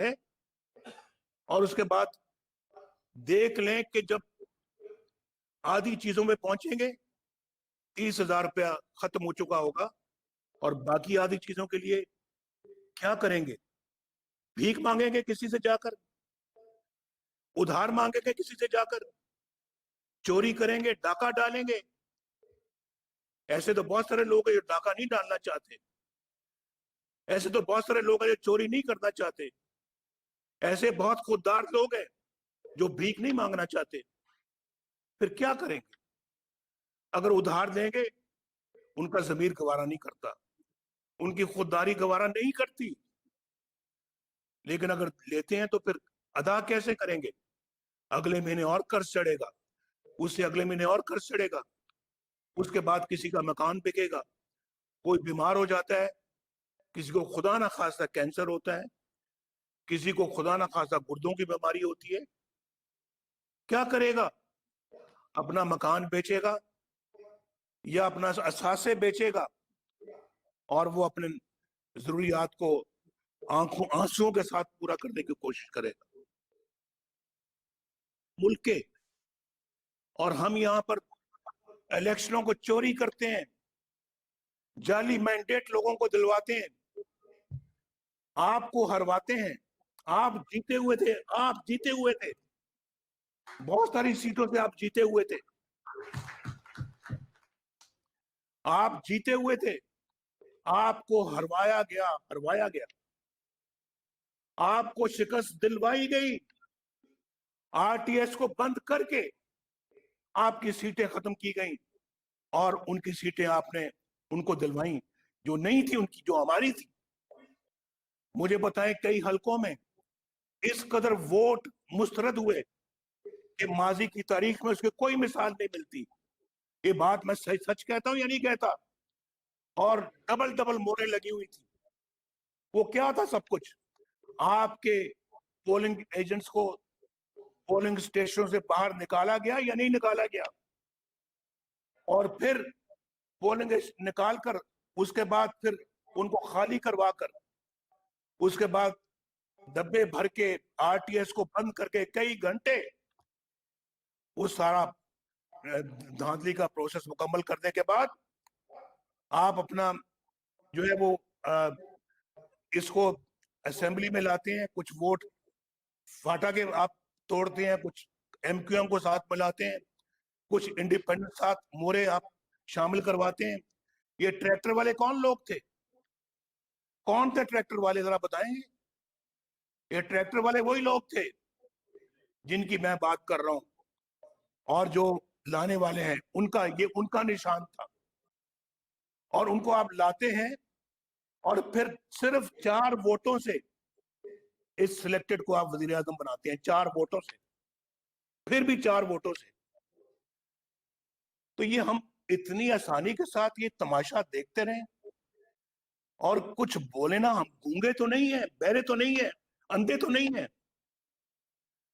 है, और उसके बाद देख लें कि जब आधी चीजों में पहुंचेंगे 30,000 रुपया खत्म हो चुका होगा, और बाकी आधी चीजों के लिए क्या करेंगे? भीख मांगेंगे किसी से जाकर, उधार मांगेंगे किसी से जाकर, चोरी करेंगे, डाका डालेंगे। ऐसे तो बहुत सारे लोग हैं जो डाका नहीं डालना चाहते, ऐसे तो बहुत सारे लोग हैं जो चोरी नहीं करना चाहते, ऐसे बहुत खुददार लोग हैं जो भीख नहीं मांगना चाहते। फिर क्या करेंगे? अगर उधार देंगे उनका ज़मीर गवारा नहीं करता, उनकी खुददारी गवारा नहीं करती, लेकिन अगर लेते हैं तो फिर अदा कैसे करेंगे? अगले महीने और कर्ज चढ़ेगा, उससे अगले महीने और कर्ज चढ़ेगा, उसके बाद किसी का मकान बिकेगा, कोई बीमार हो जाता है, किसी को खुदा ना खास्ता कैंसर होता है, किसी को खुदा ना खास्ता गुर्दों की बीमारी होती है। क्या करेगा? अपना मकान बेचेगा या अपना असासे बेचेगा, और वो अपने जरूरियात को आंसुओं के साथ पूरा करने की कोशिश करेगा। मुल्क के, और हम यहां पर इलेक्शनों को चोरी करते हैं, जाली मैंडेट लोगों को दिलवाते हैं, आपको हरवाते हैं। आप जीते हुए थे, आप जीते हुए थे, बहुत सारी सीटों से आप जीते हुए थे, आप जीते हुए थे, आपको हरवाया गया, आपको शिकस्त दिलवाई गई, आरटीएस को बंद करके आपकी सीटें खत्म की गई, और उनकी सीटें आपने उनको दिलवाई जो नहीं थी उनकी, जो हमारी थी। मुझे बताएं, कई हलकों में इस कदर वोट मुस्तरद हुए कि माजी की तारीख में उसकी कोई मिसाल नहीं मिलती। ये बात मैं सच कहता हूं या नहीं कहता? और डबल डबल मोहरें लगी हुई थी। वो क्या था? सब कुछ आपके पोलिंग एजेंट्स को पोलिंग स्टेशनों से बाहर निकाला गया या नहीं निकाला गया, और फिर पोलिंग निकाल कर उसके बाद फिर उनको खाली करवा कर उसके बाद डब्बे भर के आरटीएस को बंद करके कई घंटे वो सारा धांधली का प्रोसेस मुकम्मल करने के बाद आप अपना जो है वो इसको असेंबली में लाते हैं, कुछ वोट फाटा के आप तोड़ते हैं, कुछ एमक्यूएम को साथ मिलाते हैं, कुछ इंडिपेंडेंट साथ मोरे आप शामिल करवाते हैं। ये ट्रैक्टर वाले कौन लोग थे? कौन थे ट्रैक्टर वाले? जरा बताएंगे। ये ट्रैक्टर वाले वही लोग थे जिनकी मैं बात कर रहा हूं, और जो लाने वाले हैं उनका निशान था, और उनको आप लाते हैं और फिर सिर्फ 4 वोटों से इस सिलेक्टेड को आप वजीर आजम बनाते हैं, 4 वोटों से, फिर भी 4 वोटों से। तो ये हम इतनी आसानी के साथ ये तमाशा देखते रहे और कुछ बोले ना? हम गूंगे तो नहीं है, बहरे तो नहीं है, अंधे तो नहीं है।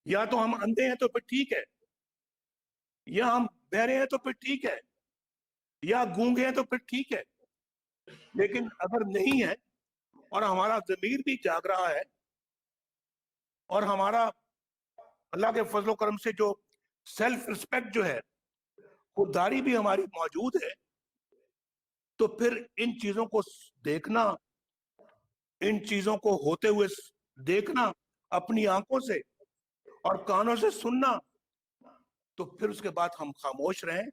या तो हम अंधे हैं तो फिर ठीक है, या हम बहरे हैं तो फिर ठीक है, या गूंगे हैं तो फिर ठीक है। लेकिन अगर नहीं है और हमारा ज़मीर भी जाग रहा है और हमारा अल्लाह के फजलो करम से जो सेल्फ रिस्पेक्ट जो है, खुददारी भी हमारी मौजूद है, तो फिर इन चीजों को देखना, इन चीजों को होते हुए देखना अपनी आंखों से और कानों से सुनना, तो फिर उसके बाद हम खामोश रहें,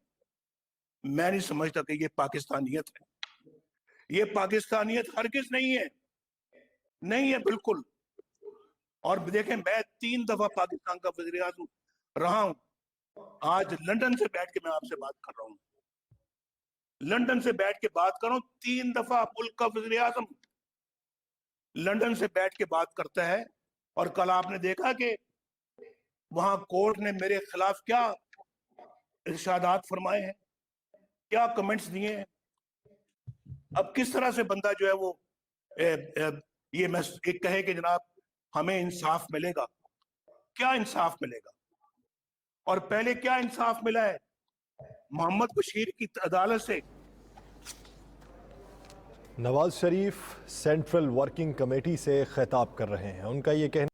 मैं नहीं समझता कि ये पाकिस्तानियत है। ये पाकिस्तानियत हरगिज नहीं है, नहीं है बिल्कुल। और देखें, मैं 3 दफा पाकिस्तान का वज़ीर आज़म रहा हूं। आज लंदन से बैठ के मैं आपसे बात कर रहा हूं, लंदन से बैठ के बात कर रहा हूं। 3 दफा मुल्क का वज़ीर आज़म लंदन से बैठ के बात करता है, और कल आपने देखा कि वहां कोर्ट ने मेरे खिलाफ क्या इरशादात फरमाए हैं, क्या कमेंट्स दिए हैं। अब किस तरह से बंदा जो है वो ये मैं एक कहे कि जनाब हमें इंसाफ मिलेगा? क्या इंसाफ मिलेगा? और पहले क्या इंसाफ मिला है? मोहम्मद बशीर की अदालत से Nawaz Sharif central working committee سے خطاب کر رہے ہیں. ان کا یہ کہنا